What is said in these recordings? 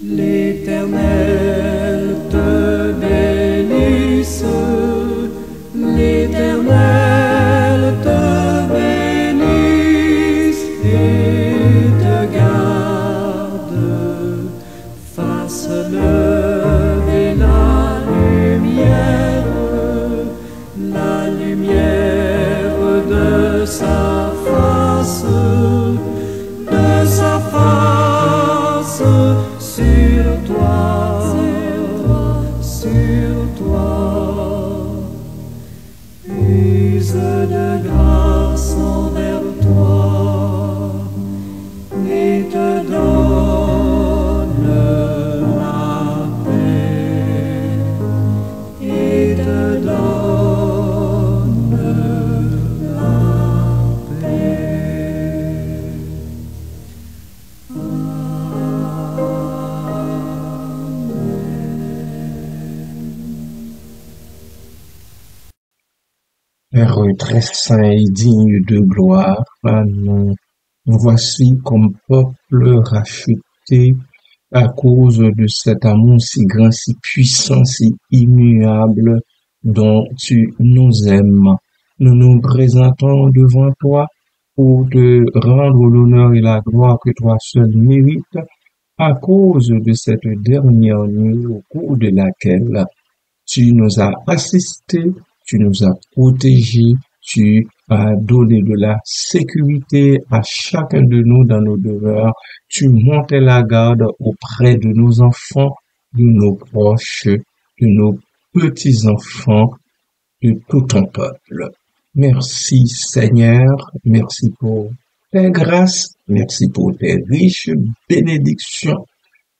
L'Éternel te bénisse, l'Éternel te bénisse et te garde, fasse lever la lumière de sa face sur toi, use de grâce envers toi et te donne la paix, et te donne la paix. Père très saint et digne de gloire, nous voici comme peuple racheté à cause de cet amour si grand, si puissant, si immuable dont tu nous aimes. Nous nous présentons devant toi pour te rendre l'honneur et la gloire que toi seul mérites à cause de cette dernière nuit au cours de laquelle tu nous as assistés, tu nous as protégés, tu as donné de la sécurité à chacun de nous dans nos demeures, tu montais la garde auprès de nos enfants, de nos proches, de nos petits-enfants, de tout ton peuple. Merci Seigneur, merci pour tes grâces, merci pour tes riches bénédictions,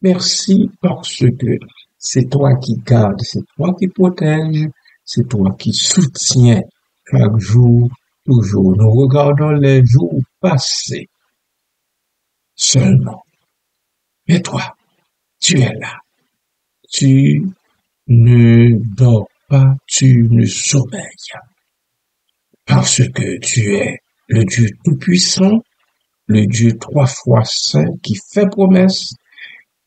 merci parce que c'est toi qui gardes, c'est toi qui protèges, c'est toi qui soutiens chaque jour, toujours. Nous regardons les jours passés seulement. Mais toi, tu es là. Tu ne dors pas, tu ne sommeilles. Parce que tu es le Dieu tout-puissant, le Dieu 3 fois saint qui fait promesse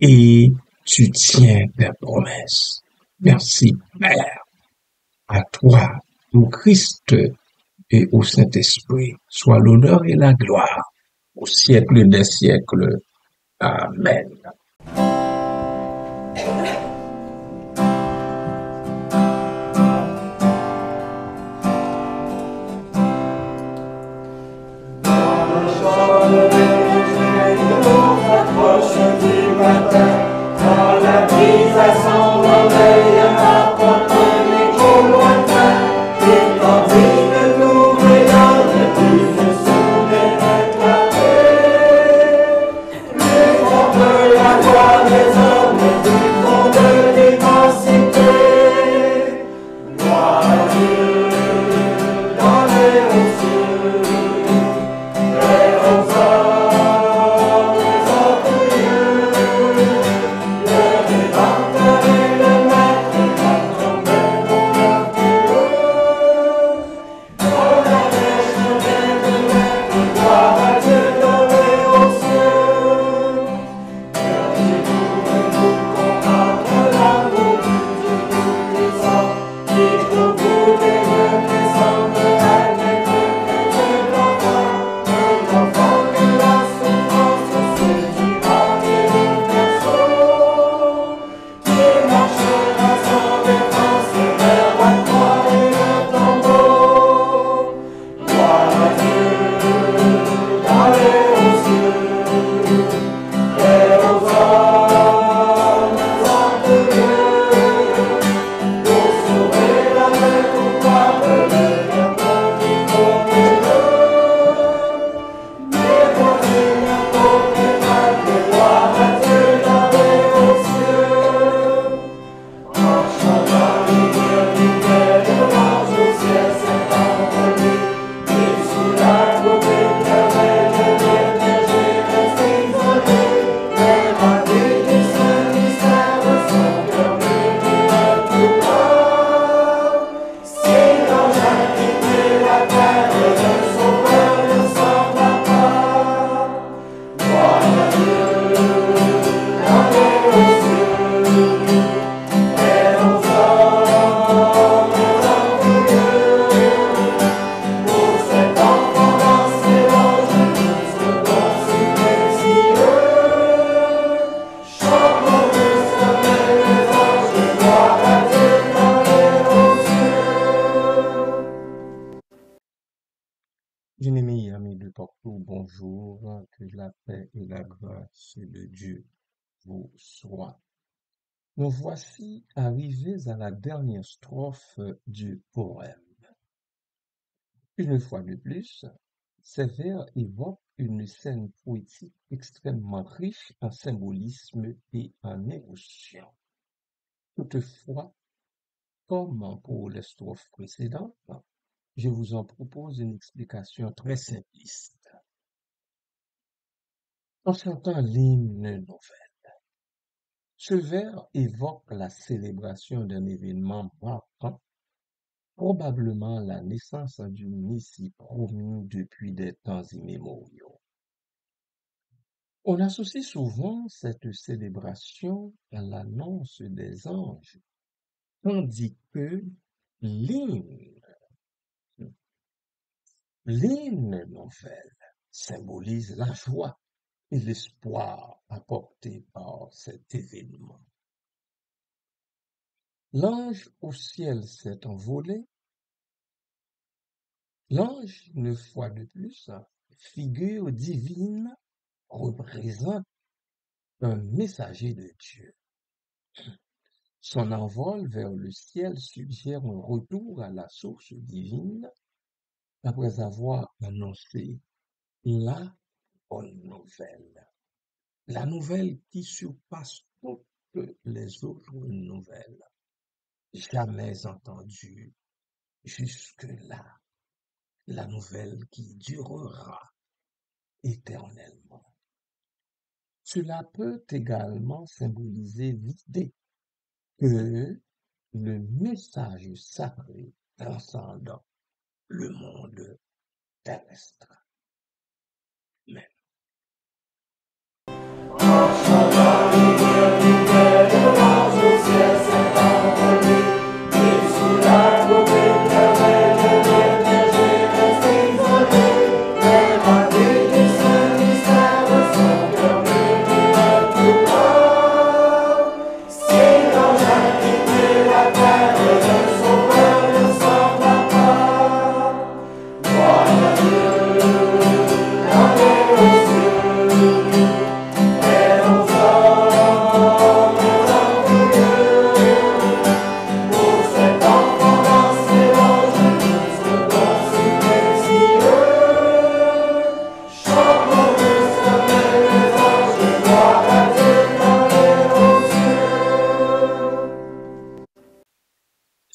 et tu tiens tes promesses. Merci, Père. À toi, au Christ et au Saint-Esprit, soit l'honneur et la gloire au siècle des siècles. Amen. bonjour, que la paix et la grâce de Dieu vous soient. Nous voici arrivés à la dernière strophe du poème. Une fois de plus, ces vers évoquent une scène poétique extrêmement riche en symbolisme et en émotion. Toutefois, comme pour les strophes précédentes, je vous en propose une explication très simpliste. En chantant l'hymne nouvelle, ce vers évoque la célébration d'un événement marquant, probablement la naissance d'une Messie promis depuis des temps immémoriaux. On associe souvent cette célébration à l'annonce des anges, tandis que l'hymne nouvelle symbolise la joie et l'espoir apporté par cet événement. L'ange au ciel s'est envolé. L'ange, une fois de plus, figure divine, représente un messager de Dieu. Son envol vers le ciel suggère un retour à la source divine après avoir annoncé la bonne nouvelle. La nouvelle qui surpasse toutes les autres nouvelles jamais entendues jusque-là. La nouvelle qui durera éternellement. Cela peut également symboliser l'idée que le message sacré transcende le monde terrestre. Mais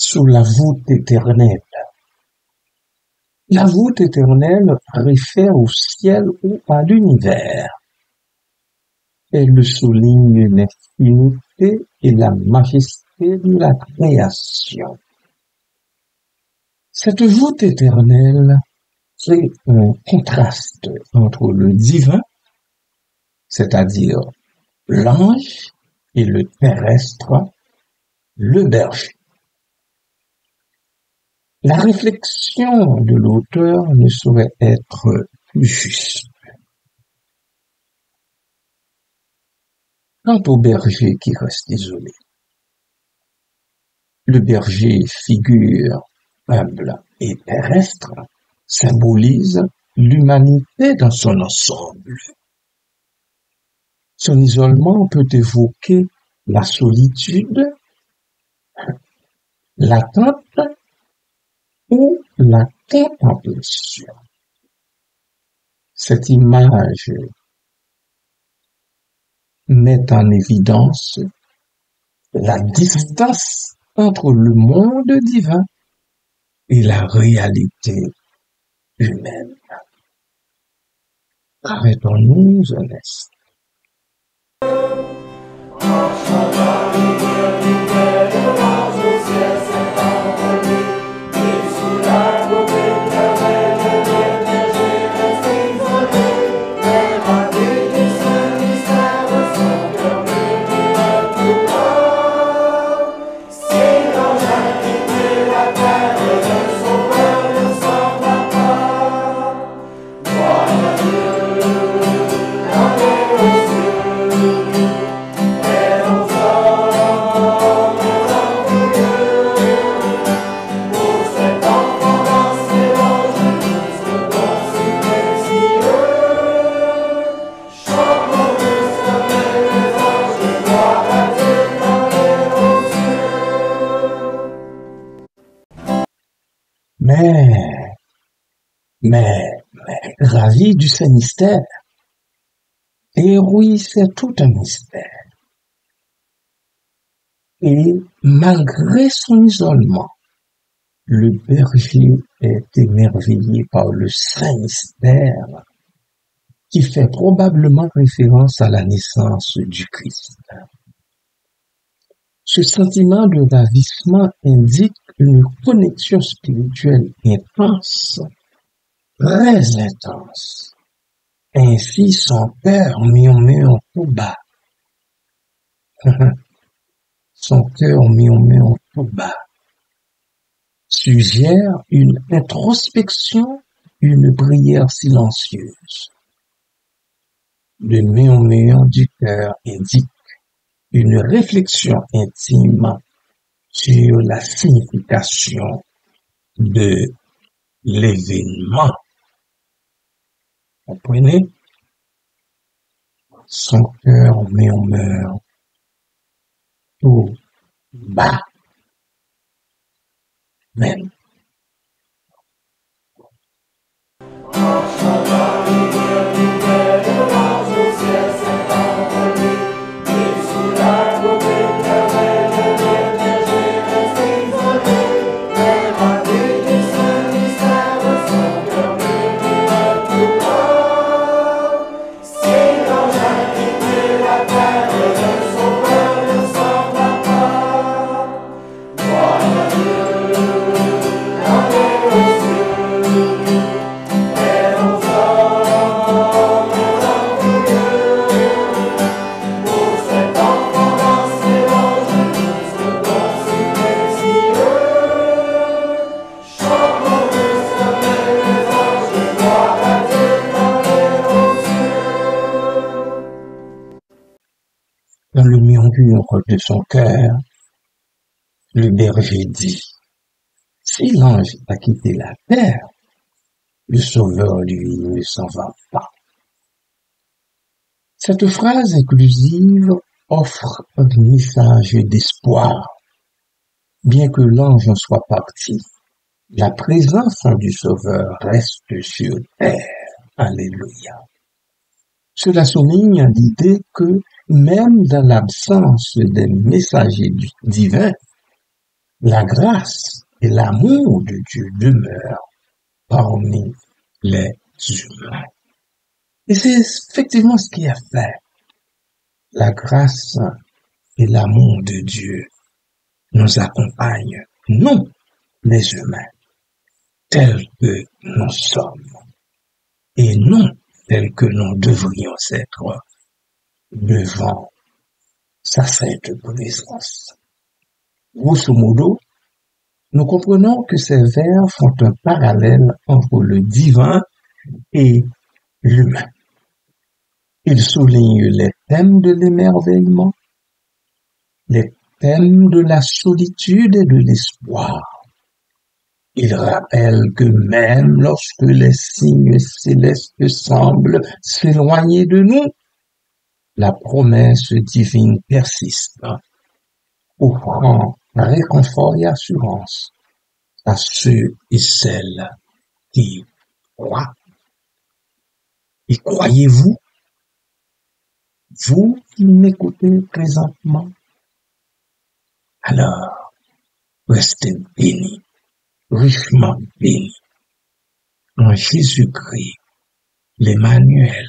sous la voûte éternelle. La voûte éternelle réfère au ciel ou à l'univers. Elle souligne l'infinité et la majesté de la création. Cette voûte éternelle crée un contraste entre le divin, c'est-à-dire l'ange, et le terrestre, le berger. La réflexion de l'auteur ne saurait être plus juste. Quant au berger qui reste isolé, le berger, figure humble et terrestre, symbolise l'humanité dans son ensemble. Son isolement peut évoquer la solitude, l'attente ou la contemplation. Cette image met en évidence la distance entre le monde divin et la réalité humaine. Arrêtons-nous un instant. mais ravi du Saint mystère. Et oui, c'est tout un mystère. Et malgré son isolement, le berger est émerveillé par le Saint mystère qui fait probablement référence à la naissance du Christ. Ce sentiment de ravissement indique une connexion spirituelle intense, très intense. Ainsi son cœur murmure tout bas. Son cœur murmure tout bas. Suggère une introspection, une prière silencieuse. Le murmure du cœur indique une réflexion intime sur la signification de l'événement. Comprenez? Son cœur murmure tout bas. Même. Dans le murmure de son cœur, le berger dit, si l'ange a quitté la terre, le Sauveur, lui, ne s'en va pas. Cette phrase inclusive offre un message d'espoir. Bien que l'ange soit parti, la présence du Sauveur reste sur terre. Alléluia. Cela souligne l'idée que même dans l'absence des messagers divins, la grâce et l'amour de Dieu demeurent parmi les humains. Et c'est effectivement ce qui est fait. La grâce et l'amour de Dieu nous accompagnent, nous, les humains, tels que nous sommes, et non tels que nous devrions être devant sa sainte présence. Grosso modo, nous comprenons que ces vers font un parallèle entre le divin et l'humain. Ils soulignent les thèmes de l'émerveillement, les thèmes de la solitude et de l'espoir. Ils rappellent que même lorsque les signes célestes semblent s'éloigner de nous, la promesse divine persiste, offrant réconfort et assurance à ceux et celles qui croient. Et croyez-vous, vous qui m'écoutez présentement, alors restez bénis, richement bénis, en Jésus-Christ, l'Emmanuel,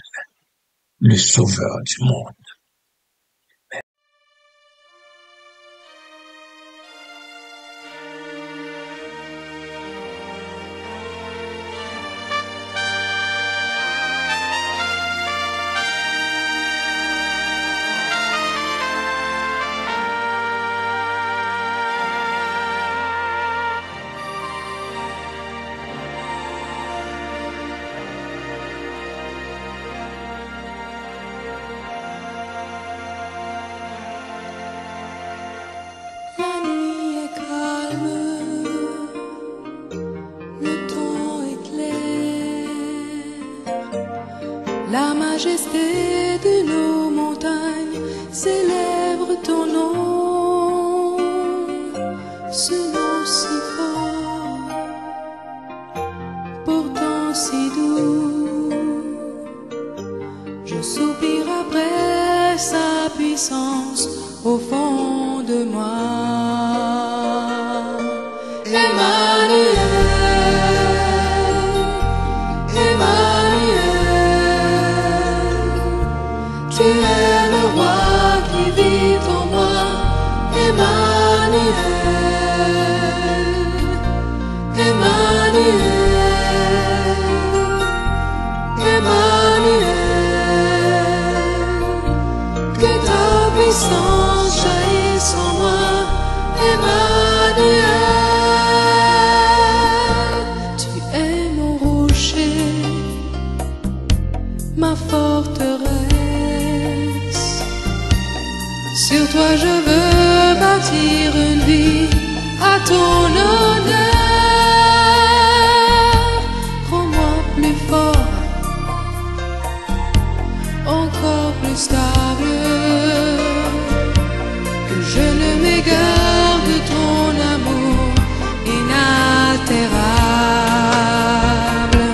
le Sauveur du monde. La nuit est calme, le temps est clair, la majesté de nos montagnes célèbre ton nom, ce nom si fort au fond de moi. Emmanuel, Emmanuel, tu es le roi qui vit en moi. Emmanuel, Emmanuel, Emmanuel, que ta puissance jaillisse en moi. Emmanuel, tu es mon rocher, ma forteresse. Sur toi je veux bâtir une vie à ton honneur. Rends-moi plus fort, encore plus stable, que je ne m'égare de ton amour inaltérable.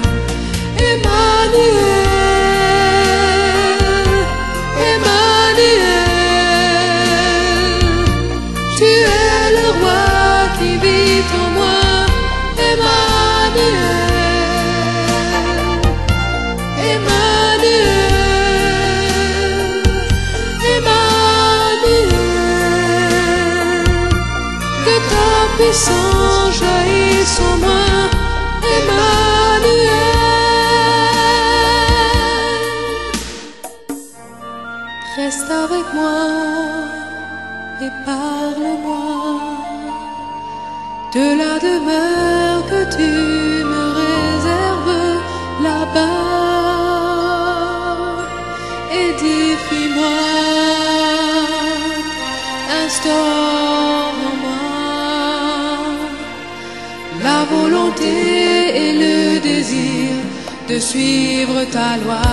Emmanuel, Emmanuel, tu es le roi qui vit en moi. Emmanuel, Emmanuel, Emmanuel, que ta puissance jaillisse en moi. Emmanuel, reste avec moi et parle-moi de la demeure que tu me réserves là-bas. Édifie-moi, instaure en moi la volonté et le désir de suivre ta loi.